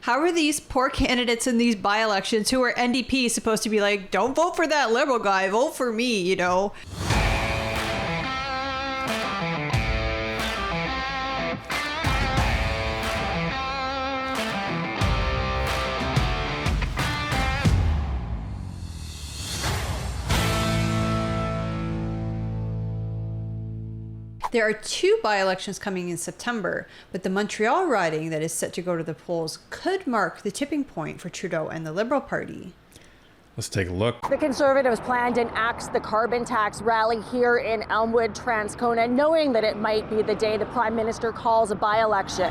How are these poor candidates in these by-elections who are NDP supposed to be like, don't vote for that Liberal guy, vote for me, you know? There are 2 by-elections coming in September, but the Montreal riding that is set to go to the polls could mark the tipping point for Trudeau and the Liberal Party. Let's take a look. The Conservatives planned an Axe the Carbon Tax rally here in Elmwood, Transcona, knowing that it might be the day the Prime Minister calls a by-election.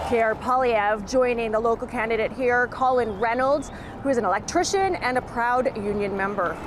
Pierre Poilievre joining the local candidate here, Colin Reynolds, who is an electrician and a proud union member.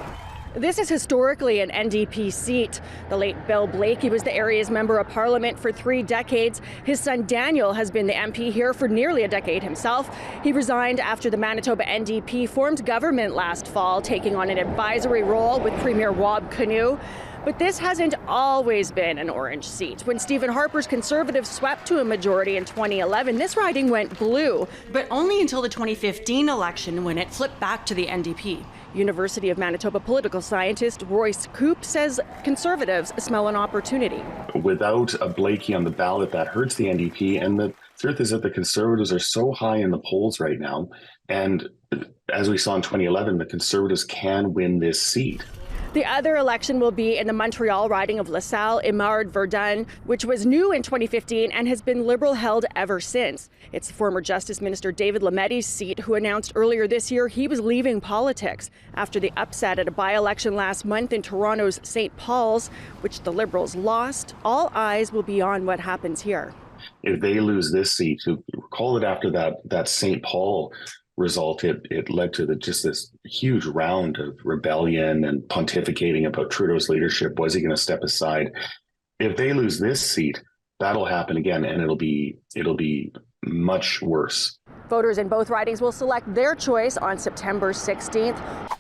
This is historically an NDP seat. The late Bill Blakey was the area's member of parliament for 3 decades. His son Daniel has been the MP here for nearly a decade himself. He resigned after the Manitoba NDP formed government last fall, taking on an advisory role with Premier Rob Canoe. But this hasn't always been an orange seat. When Stephen Harper's Conservatives swept to a majority in 2011, this riding went blue, but only until the 2015 election when it flipped back to the NDP. University of Manitoba political scientist Royce Coop says Conservatives smell an opportunity. Without a Blakey on the ballot, that hurts the NDP. And the truth is that the Conservatives are so high in the polls right now. And as we saw in 2011, the Conservatives can win this seat. The other election will be in the Montreal riding of LaSalle-Imard-Verdun, which was new in 2015 and has been Liberal held ever since. It's former Justice Minister David Lamedt's seat, who announced earlier this year he was leaving politics after the upset at a by-election last month in Toronto's St. Paul's, which the Liberals lost. All eyes will be on what happens here. If they lose this seat, recall that after that St. Paul result, it led to just this huge round of rebellion and pontificating about Trudeau's leadership. Was he going to step aside? If they lose this seat, that'll happen again, and it'll be much worse. Voters in both ridings will select their choice on September 16th.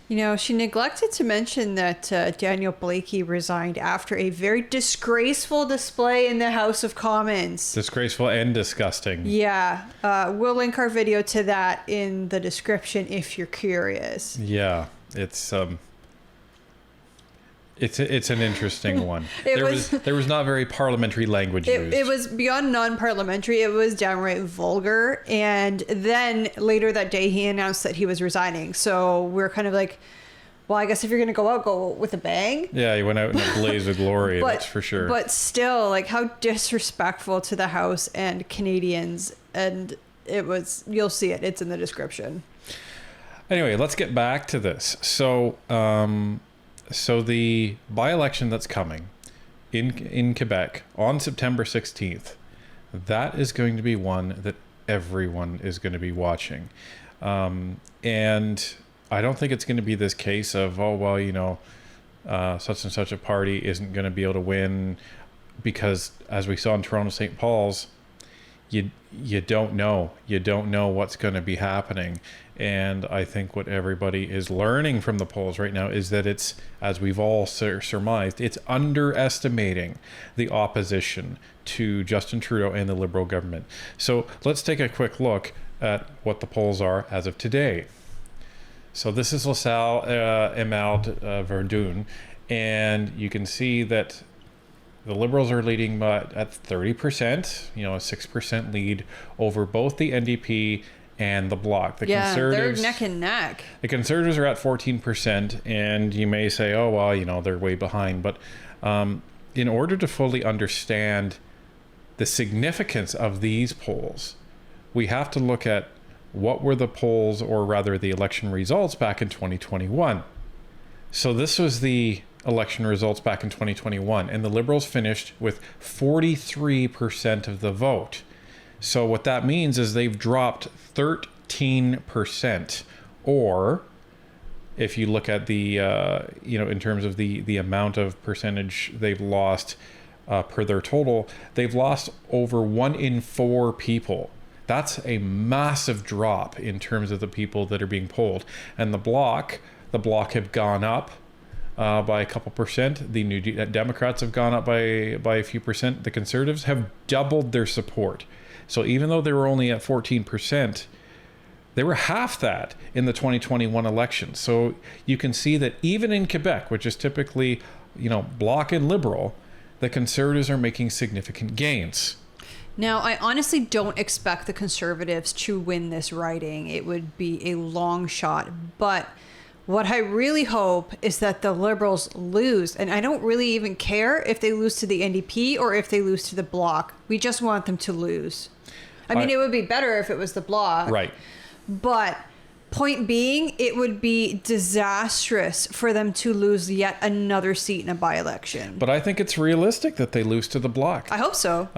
You know, she neglected to mention that Daniel Blakey resigned after a very disgraceful display in the House of Commons. Disgraceful and disgusting. Yeah. We'll link our video to that in the description if you're curious. Yeah, it's an interesting one. There was not very parliamentary language used. It was beyond non-parliamentary. It was downright vulgar. And then later that day, he announced that he was resigning. So we're kind of like, well, I guess if you're going to go out, go with a bang. Yeah, he went out in a blaze of glory, that's for sure. But still, like, how disrespectful to the House and Canadians. And it was, you'll see it. It's in the description. Anyway, let's get back to this. So the by-election that's coming in Quebec on September 16th, that is going to be one that everyone is going to be watching. And I don't think it's going to be this case of, oh, well, you know, such and such a party isn't going to be able to win because, as we saw in Toronto St. Paul's, you don't know. You don't know what's going to be happening. And I think what everybody is learning from the polls right now is that it's, as we've all surmised, it's underestimating the opposition to Justin Trudeau and the Liberal government. So let's take a quick look at what the polls are as of today. So this is LaSalle-Imard-Verdun, and you can see that the Liberals are leading at 30%, you know, a 6% lead over both the NDP and the Bloc. The Conservatives, they're neck and neck. The Conservatives are at 14%, and you may say, oh, well, you know, they're way behind. But in order to fully understand the significance of these polls, we have to look at what were the polls, or rather the election results back in 2021. So this was the election results back in 2021, and the Liberals finished with 43% of the vote. So what that means is they've dropped 13%, or if you look at the in terms of the amount of percentage they've lost per their total, they've lost over 1 in 4 people. That's a massive drop in terms of the people that are being polled. And the bloc have gone up by a couple percent. The New Democrats have gone up by a few percent. The Conservatives have doubled their support. So even though they were only at 14%, they were half that in the 2021 election. So you can see that even in Quebec, which is typically, Bloc and Liberal, the Conservatives are making significant gains. Now, I honestly don't expect the Conservatives to win this riding. It would be a long shot. But what I really hope is that the Liberals lose. And I don't really even care if they lose to the NDP or if they lose to the Bloc. We just want them to lose. I mean, it would be better if it was the Bloc. Right. But point being, it would be disastrous for them to lose yet another seat in a by-election. But I think it's realistic that they lose to the Bloc. I hope so.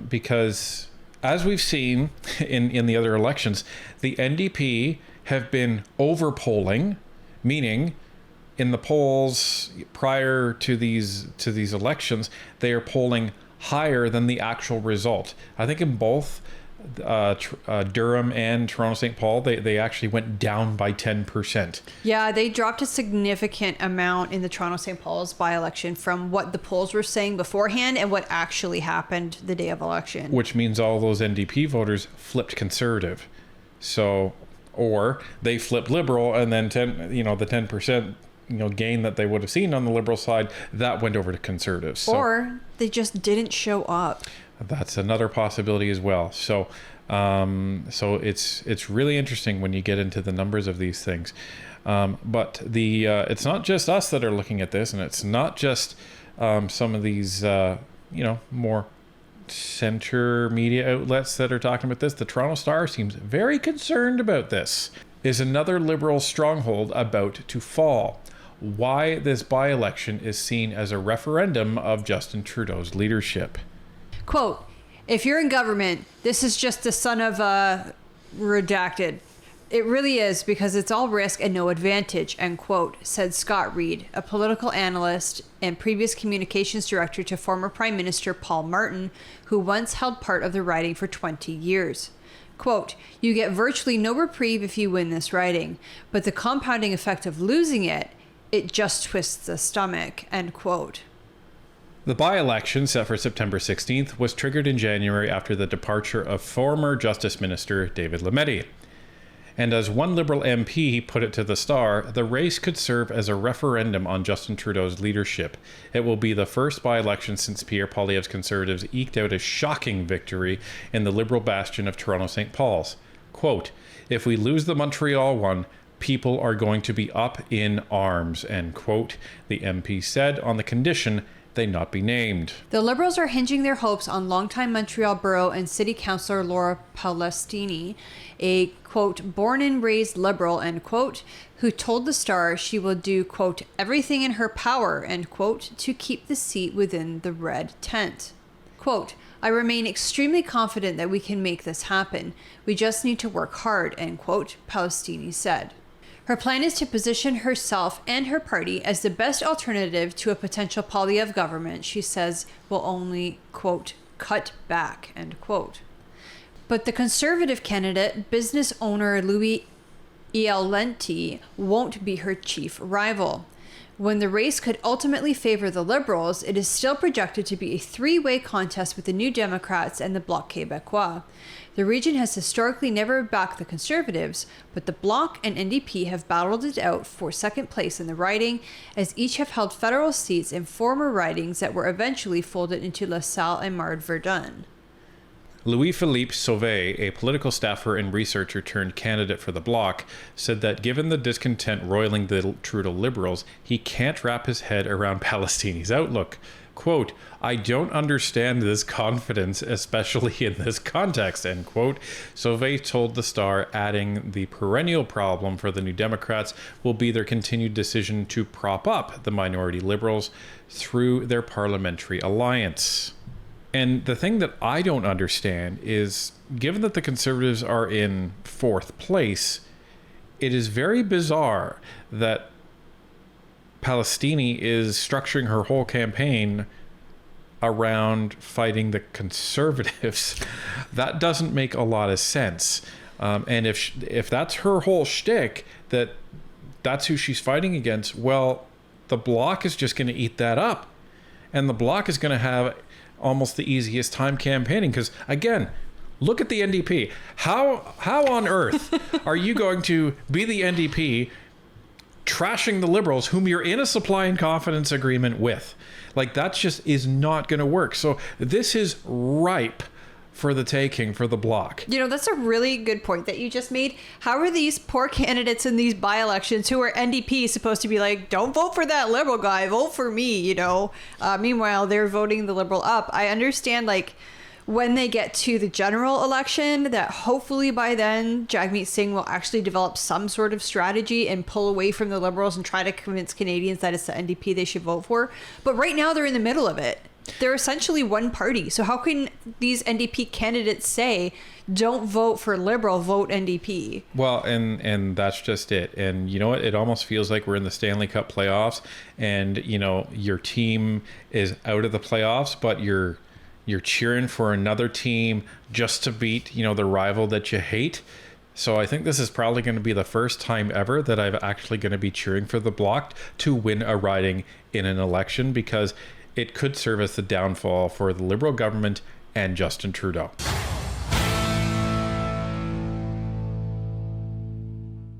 Because as we've seen in the other elections, the NDP have been over-polling, meaning in the polls prior to these elections, they are polling higher than the actual result. I think in both Durham and Toronto St. Paul, they actually went down by 10%. Yeah, they dropped a significant amount in the Toronto St. Paul's by-election from what the polls were saying beforehand and what actually happened the day of election. Which means all those NDP voters flipped Conservative. So, or they flipped Liberal, and then the 10% gain that they would have seen on the Liberal side, that went over to Conservatives. Or they just didn't show up. That's another possibility as well. So it's really interesting when you get into the numbers of these things. But it's not just us that are looking at this, and it's not just some of these more center media outlets that are talking about this. The Toronto Star seems very concerned about this. Is another Liberal stronghold about to fall? Why this by-election is seen as a referendum of Justin Trudeau's leadership. Quote, if you're in government, this is just the son of redacted. It really is, because it's all risk and no advantage, end quote, said Scott Reid, a political analyst and previous communications director to former Prime Minister Paul Martin, who once held part of the riding for 20 years. Quote, you get virtually no reprieve if you win this riding, but the compounding effect of losing it just twists the stomach, end quote. The by-election, set for September 16th, was triggered in January after the departure of former Justice Minister David Lametti. And as one Liberal MP put it to the Star, the race could serve as a referendum on Justin Trudeau's leadership. It will be the first by-election since Pierre Poilievre's Conservatives eked out a shocking victory in the Liberal bastion of Toronto St. Paul's. Quote, if we lose the Montreal one, people are going to be up in arms, end quote, the MP said, on the condition they not be named. The Liberals are hinging their hopes on longtime Montreal Borough and City Councillor Laura Palestini, a, quote, born and raised Liberal, end quote, who told the Star she will do, quote, everything in her power, end quote, to keep the seat within the red tent. Quote, I remain extremely confident that we can make this happen. We just need to work hard, end quote, Palestini said. Her plan is to position herself and her party as the best alternative to a potential Poilievre government she says will only, quote, cut back, end quote. But the Conservative candidate, business owner Louis Ialenti, won't be her chief rival. When the race could ultimately favor the Liberals, it is still projected to be a three-way contest with the New Democrats and the Bloc Québécois. The region has historically never backed the Conservatives, but the Bloc and NDP have battled it out for second place in the riding, as each have held federal seats in former ridings that were eventually folded into La Salle and Mard-Verdun. Louis-Philippe Sauvé, a political staffer and researcher turned candidate for the Bloc, said that given the discontent roiling the Trudeau Liberals, he can't wrap his head around Palestini's outlook. Quote, I don't understand this confidence, especially in this context, end quote. Sauvé told the Star, adding the perennial problem for the New Democrats will be their continued decision to prop up the minority Liberals through their parliamentary alliance. And the thing that I don't understand is, given that the Conservatives are in fourth place, it is very bizarre that Palestini is structuring her whole campaign around fighting the Conservatives. That doesn't make a lot of sense. And if that's her whole shtick, that's who she's fighting against, well, the Bloc is just going to eat that up. And the Bloc is going to have almost the easiest time campaigning because, again, look at the NDP. How on earth are you going to be the NDP trashing the Liberals whom you're in a supply and confidence agreement with? Like, that just is not going to work. So this is ripe for the taking for the Bloc. You know, that's a really good point that you just made. How are these poor candidates in these by-elections who are NDP supposed to be like, don't vote for that Liberal guy, vote for me, you know? Meanwhile, they're voting the Liberal up. I understand, like, when they get to the general election, that hopefully by then Jagmeet Singh will actually develop some sort of strategy and pull away from the Liberals and try to convince Canadians that it's the NDP they should vote for. But right now they're in the middle of it. They're essentially one party. So how can these NDP candidates say, don't vote for Liberal, vote NDP? Well, and that's just it. And you know what? It almost feels like we're in the Stanley Cup playoffs and, you know, your team is out of the playoffs, but you're cheering for another team just to beat, you know, the rival that you hate. So I think this is probably going to be the first time ever that I'm actually going to be cheering for the Bloc to win a riding in an election, because it could serve as the downfall for the Liberal government and Justin Trudeau.